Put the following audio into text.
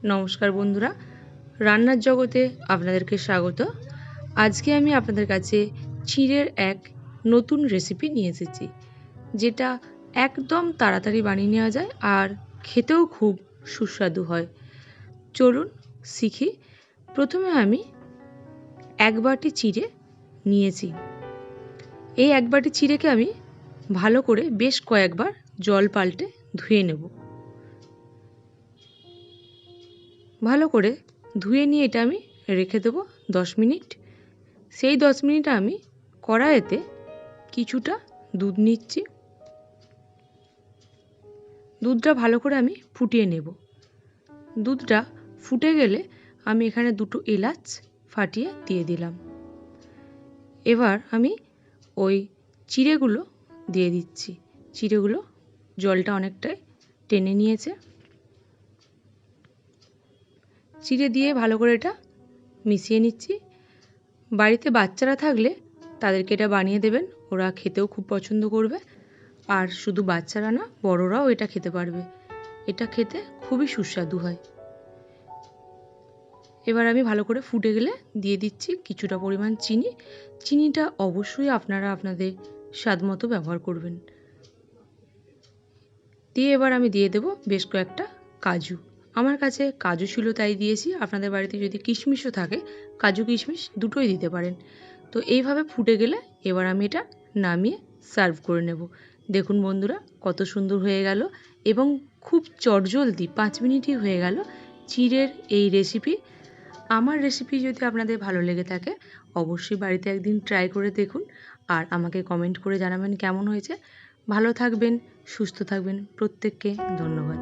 নমস্কার বন্ধুরা, রান্নার জগতে আপনাদেরকে স্বাগত। আজকে আমি আপনাদের কাছে চিড়ের এক নতুন রেসিপি নিয়ে এসেছি, যেটা একদম তাড়াতাড়ি বানিয়ে নেওয়া যায় আর খেতেও খুব সুস্বাদু হয়। চলুন শিখি। প্রথমে আমি 1 বাটি চিড়ে নিয়েছি। এই 1 বাটি চিড়েকে আমি ভালো করে বেশ কয়েকবার জল পাল্টে ধুয়ে নেব। ভালো করে ধুয়ে নিয়ে এটা আমি রেখে দেবো 10 মিনিট। সেই 10 মিনিট আমি কড়াইতে কিছুটা দুধ নিচ্ছি। দুধটা ভালো করে আমি ফুটিয়ে নেব। দুধটা ফুটে গেলে আমি এখানে 2টো এলাচ ফাটিয়ে দিয়ে দিলাম। এবার আমি ওই চিড়েগুলো দিয়ে দিচ্ছি। চিড়েগুলো জলটা অনেকটাই টেনে নিয়েছে। চিড়ে দিয়ে ভালো করে এটা মিশিয়ে নিচ্ছি। বাড়িতে বাচ্চারা থাকলে তাদেরকে এটা বানিয়ে দেবেন, ওরা খেতেও খুব পছন্দ করবে। আর শুধু বাচ্চারা না, বড়রাও এটা খেতে পারবে। এটা খেতে খুবই সুস্বাদু হয়। এবার আমি ভালো করে ফুটে গেলে দিয়ে দিচ্ছি কিছুটা পরিমাণ চিনি। চিনিটা অবশ্যই আপনারা আপনাদের স্বাদ মতো ব্যবহার করবেন। দিয়ে এবার আমি দিয়ে দেব বেশ কয়েকটা কাজু। আমার কাছে কাজু ছিল তাই দিয়েছি। আপনাদের বাড়িতে যদি কিশমিশও থাকে, কাজু কিশমিশ দুটোই দিতে পারেন। তো এইভাবে ফুটে গেলে এবার আমি এটা নামিয়ে সার্ভ করে নেব। দেখুন বন্ধুরা, কত সুন্দর হয়ে গেল এবং খুব চটজলদি 5 মিনিটই হয়ে গেল চিড়ের এই রেসিপি। আমার রেসিপি যদি আপনাদের ভালো লেগে থাকে, অবশ্যই বাড়িতে একদিন ট্রাই করে দেখুন আর আমাকে কমেন্ট করে জানাবেন কেমন হয়েছে। ভালো থাকবেন, সুস্থ থাকবেন। প্রত্যেককে ধন্যবাদ।